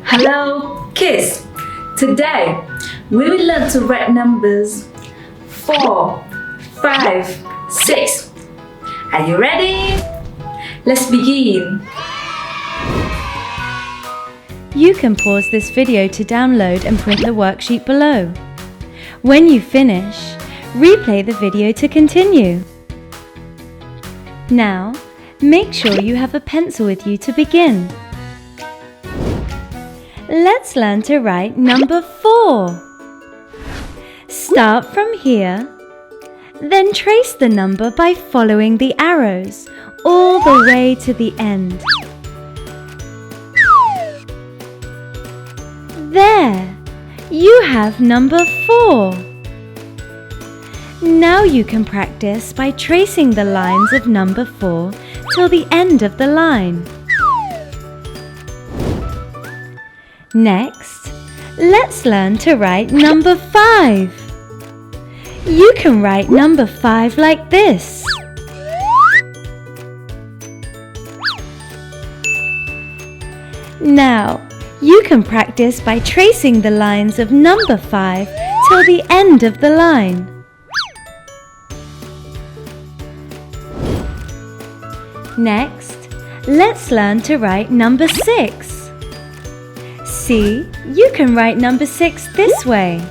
Hello, kids! Today, we will learn to write numbers 4, 5, 6. Are you ready? Let's begin. You can pause this video to download and print the worksheet below. When you finish, replay the video to continue. Now, make sure you have a pencil with you to begin. Let's learn to write number 4. Start from here, then trace the number by following the arrows all the way to the end. There, you have number 4. Now you can practice by tracing the lines of number 4 till the end of the line. Next, let's learn to write number 5. You can write number 5 like this. Now, you can practice by tracing the lines of number 5 till the end of the line. Next, let's learn to write number 6. See, you can write number 6 this way.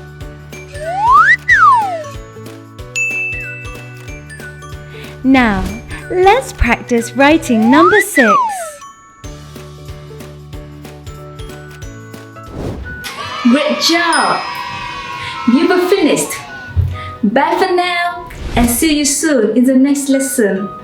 Now, let's practice writing number 6. Great job! You were finished. Bye for now and see you soon in the next lesson.